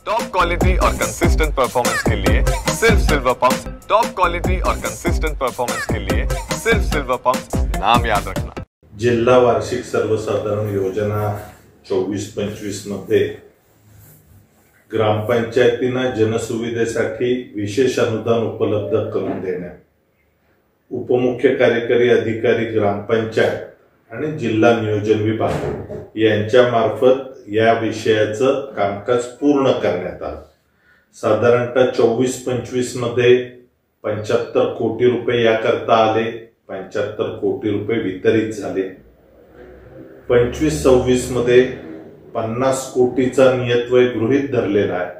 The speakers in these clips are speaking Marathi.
टॉप क्वालिटी और कंसिस्टेंट परफॉर्मेंस के लिए सिर्फ सिल्वर पंप्स। टॉप क्वालिटी और कंसिस्टेंट परफॉर्मेंस के लिए सिर्फ सिल्वर पंप्स, नाम याद रखना। जिल्हा वार्षिक सर्वसाधारण योजना 24-25 मध्ये ग्रामपंचायतींना जनसुविधेसाठी विशेष अनुदान उपलब्ध करून देण्यात उपमुख्य कार्यकारी अधिकारी ग्रामपंचायत आणि जिल्हा नियोजन विभाग यांच्या मार्फत या विषयाचं कामकाज पूर्ण करण्यात आलं। साधारणतः 24-25 मध्ये 75 कोटी रुपये याकरता आले, 75 कोटी रुपये वितरित झाले। 25-26 मध्ये 50 कोटीचा नियतव्यय गृहीत धरलेला आहे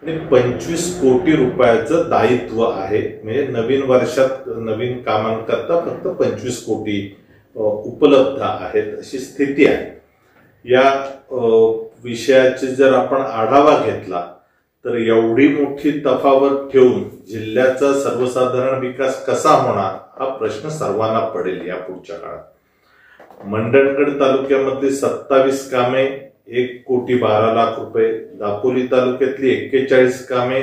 आणि 25 कोटी रुपयाचं दायित्व आहे। म्हणजे नवीन वर्षात नवीन कामांकरता फक्त 25 कोटी उपलब्ध आहेत अशी स्थिती आहे। या विषयाचे जर आपण आढावा घेतला तर एवढी मोठी तफावत ठेवून जिल्ह्याचा सर्वसाधारण विकास कसा होणार हा प्रश्न सर्वांना पडेल। या पुढच्या काळात मंडणगड तालुक्यामध्ये 27 कामे 1,12,00,000 रुपये, दापोली तालुक्यातली 41 कामे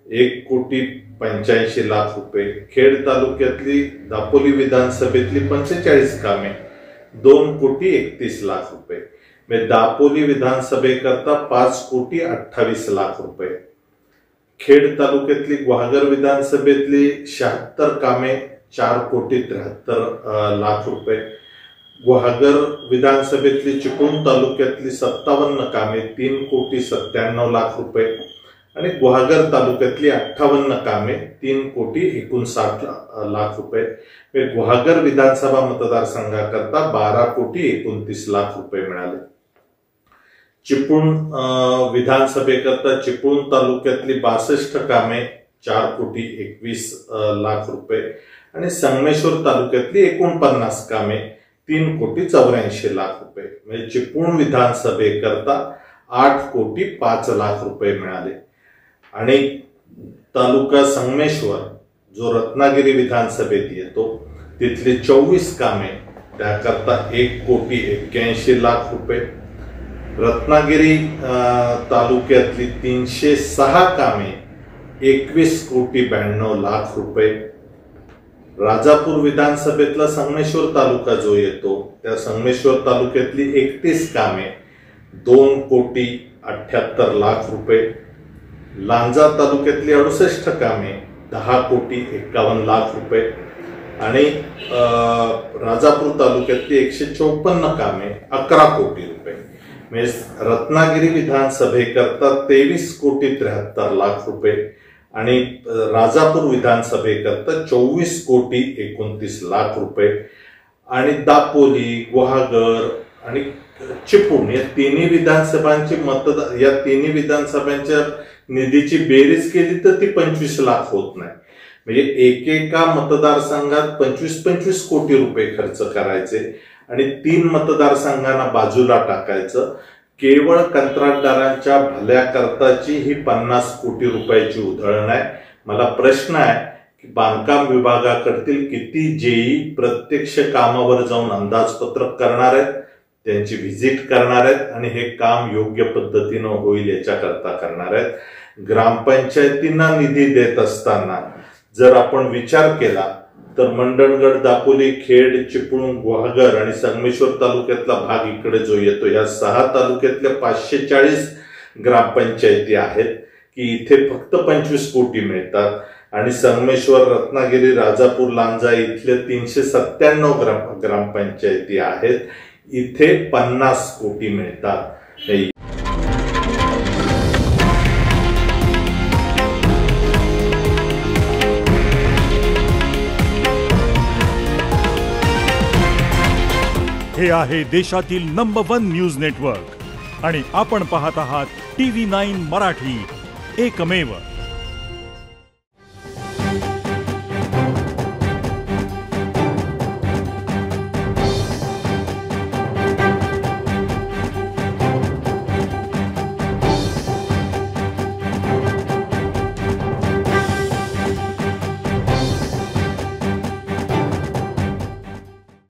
1,85,00,000 रुपये, खेड तालुक्यातली दापोली विधानसभेतली 45 कामे 2,31,00,000 रुपये, दापोली विधानसभेकरता 5,28,00,000 रुपये, खेड तालुक्यातली गुहागर विधानसभेतली 76 कामे 4,73,00,000 रुपये, गुहागर विधानसभेतली चिपळूण तालुक्यातली 57 कामे 3,97,00,000 रुपये आणि गुहागर तालुक्यातली 58 कामे 3,59,00,000 रुपये। गुहागर विधानसभा मतदारसंघाकरता 12,29,00,000 रुपये मिळाले। चिपळूण विधानसभेकरता चिपळूण तालुक्यातली 62 कामे 4,21,00,000 रुपये आणि संगमेश्वर तालुक्यातली 49 कामे 3,84,00,000 रुपये। म्हणजे चिपळूण विधानसभेकरता 8,05,00,000 रुपये मिळाले आणि तालुका संगमेश्वर जो रत्नागिरी विधानसभेत येतो तिथले 24 कामे त्याकरता 1,81,00,000 रुपये, रत्नागिरी तालुक्यातली 306 कामे 21,92,00,000 रुपये, राजापूर विधानसभेतला संगमेश्वर तालुका जो येतो त्या संगमेश्वर तालुक्यातली 31 कामे 2,78,00,000 रुपये, लांजा तालुक्यातली 68 कामे 10,51,00,000 रुपये आणि राजापूर तालुक्यातली 154 कामे 11 कोटी रुपये। म्हणजे रत्नागिरी विधानसभेकरता 23,73,00,000 रुपये आणि राजापूर विधानसभेकरता 24,29,00,000 रुपये आणि दापोली, गुहागर आणि चिपळूण या तिन्ही विधानसभांच्या निधीची बेरीज केली तर ती 25 लाख होत नाही। म्हणजे एकेका मतदारसंघात 25-25 कोटी रुपये खर्च करायचे आणि 3 मतदारसंघांना बाजूला टाकायचं। केवळ कंत्राटदारांच्या भल्याकरताची ही 50 कोटी रुपयाची उधळण आहे। मला प्रश्न आहे की बांधकाम विभागाकडील किती जेई प्रत्यक्ष कामावर जाऊन अंदाजपत्रक करणार आहेत, त्यांची व्हिजिट करणार आहेत आणि हे काम योग्य पद्धतीने होईल याच्याकरता करणार आहेत। ग्रामपंचायतींना निधी देत असताना जर आपण विचार केला तर मंडणगड, दापोली, खेड, चिपळूण, गुहागर आणि संगमेश्वर तालुक्यातला भाग इकडे जो येतो या 6 तालुक्यातल्या 540 ग्रामपंचायती आहेत की इथे फक्त 25 कोटी मिळतात आणि संगमेश्वर, रत्नागिरी, राजापूर, लांजा इथले 397 ग्रामपंचायती आहेत, इथे 50 कोटी मिळतात। हे आहे देशातील नंबर 1 न्यूज नेटवर्क आणि आपण पाहत आहात TV9 मराठी, एकमेव।